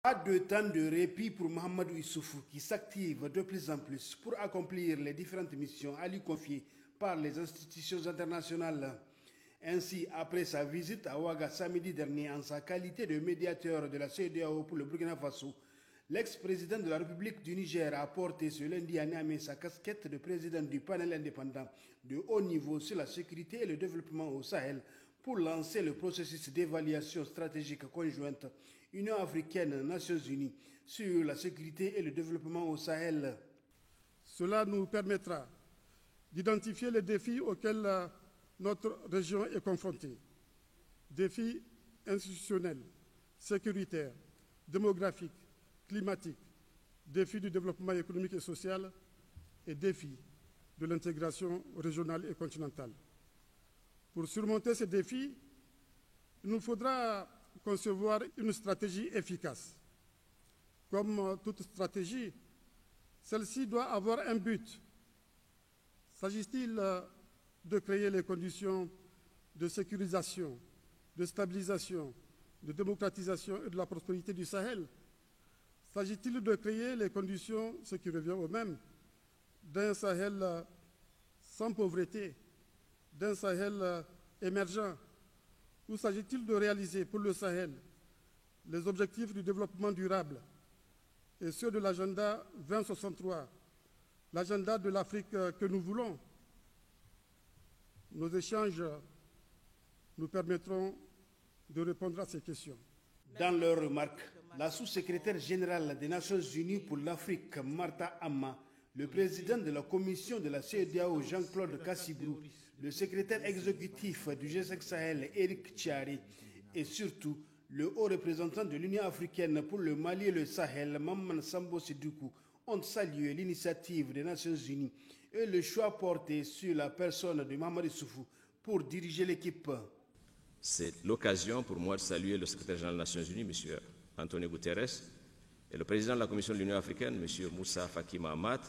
Pas de temps de répit pour Mahamadou Issoufou qui s'active de plus en plus pour accomplir les différentes missions à lui confier par les institutions internationales. Ainsi, après sa visite à Ouaga samedi dernier en sa qualité de médiateur de la CEDEAO pour le Burkina Faso, l'ex-président de la République du Niger a porté ce lundi à Niamey sa casquette de président du panel indépendant de haut niveau sur la sécurité et le développement au Sahel pour lancer le processus d'évaluation stratégique conjointe Union africaine-Nations unies sur la sécurité et le développement au Sahel. Cela nous permettra d'identifier les défis auxquels notre région est confrontée. Défis institutionnels, sécuritaires, démographiques, climatiques, défis du développement économique et social et défis de l'intégration régionale et continentale. Pour surmonter ces défis, il nous faudra concevoir une stratégie efficace. Comme toute stratégie, celle-ci doit avoir un but. S'agit-il de créer les conditions de sécurisation, de stabilisation, de démocratisation et de la prospérité du Sahel? S'agit-il de créer les conditions, ce qui revient au même, d'un Sahel sans pauvreté, d'un Sahel émergent? Ou s'agit-il de réaliser pour le Sahel les objectifs du développement durable et ceux de l'agenda 2063, l'agenda de l'Afrique que nous voulons? Nos échanges nous permettront de répondre à ces questions. Dans leurs remarques, la sous-secrétaire générale des Nations Unies pour l'Afrique, Martha Amma, le président de la commission de la CEDEAO, Jean-Claude Kassibrou, le secrétaire exécutif du G5 Sahel, Eric Tchari, et surtout le haut représentant de l'Union africaine pour le Mali et le Sahel, Maman Sambo Sidoukou, ont salué l'initiative des Nations Unies et le choix porté sur la personne de Mahamadou Issoufou pour diriger l'équipe. C'est l'occasion pour moi de saluer le secrétaire général des Nations Unies, M. Antonio Guterres, et le président de la Commission de l'Union africaine, M. Moussa Faki Mahamat,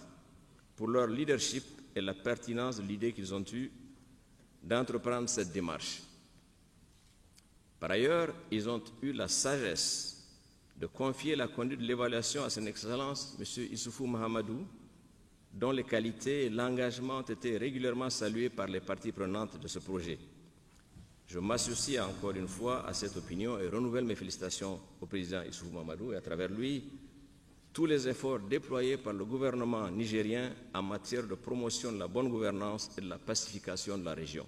pour leur leadership et la pertinence de l'idée qu'ils ont eue d'entreprendre cette démarche. Par ailleurs, ils ont eu la sagesse de confier la conduite de l'évaluation à son Excellence, M. Issoufou Mahamadou, dont les qualités et l'engagement ont été régulièrement salués par les parties prenantes de ce projet. Je m'associe encore une fois à cette opinion et renouvelle mes félicitations au président Issoufou Mahamadou et à travers lui tous les efforts déployés par le gouvernement nigérien en matière de promotion de la bonne gouvernance et de la pacification de la région.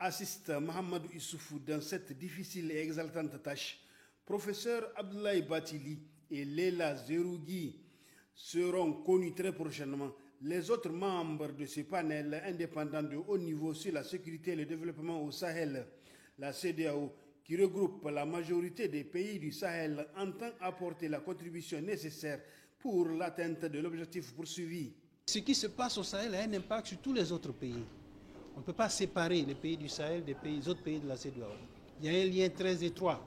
Assiste Mahamadou Issoufou dans cette difficile et exaltante tâche. Professeur Abdoulaye Batili et Leila Zerougui seront connus très prochainement. Les autres membres de ce panel indépendant de haut niveau sur la sécurité et le développement au Sahel, la CEDEAO, qui regroupe la majorité des pays du Sahel, entend apporter la contribution nécessaire pour l'atteinte de l'objectif poursuivi. Ce qui se passe au Sahel a un impact sur tous les autres pays. On ne peut pas séparer les pays du Sahel des autres pays de la CEDEAO. Il y a un lien très étroit,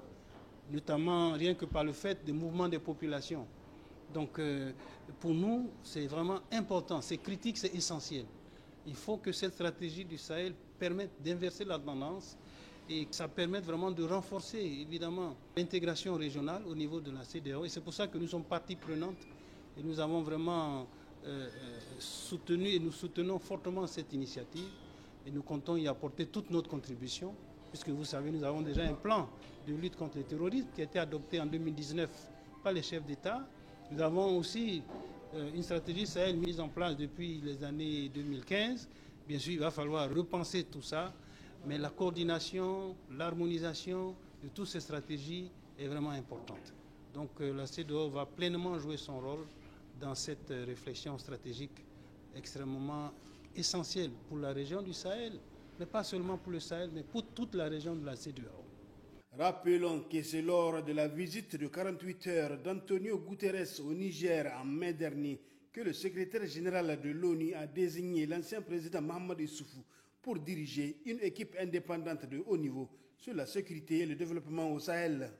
notamment rien que par le fait des mouvements des populations. Donc pour nous, c'est vraiment important, c'est critique, c'est essentiel. Il faut que cette stratégie du Sahel permette d'inverser la tendance et que ça permette vraiment de renforcer évidemment l'intégration régionale au niveau de la CEDEAO. Et c'est pour ça que nous sommes partie prenante et nous avons vraiment soutenu et nous soutenons fortement cette initiative et nous comptons y apporter toute notre contribution puisque vous savez, nous avons déjà un plan de lutte contre le terrorisme qui a été adopté en 2019 par les chefs d'État. Nous avons aussi une stratégie Sahel mise en place depuis les années 2015. Bien sûr, il va falloir repenser tout ça, mais la coordination, l'harmonisation de toutes ces stratégies est vraiment importante. Donc la CEDEAO va pleinement jouer son rôle dans cette réflexion stratégique extrêmement essentielle pour la région du Sahel, mais pas seulement pour le Sahel, mais pour toute la région de la CEDEAO. Rappelons que c'est lors de la visite de 48 heures d'Antonio Guterres au Niger en mai dernier que le secrétaire général de l'ONU a désigné l'ancien président Mahamadou Issoufou pour diriger une équipe indépendante de haut niveau sur la sécurité et le développement au Sahel.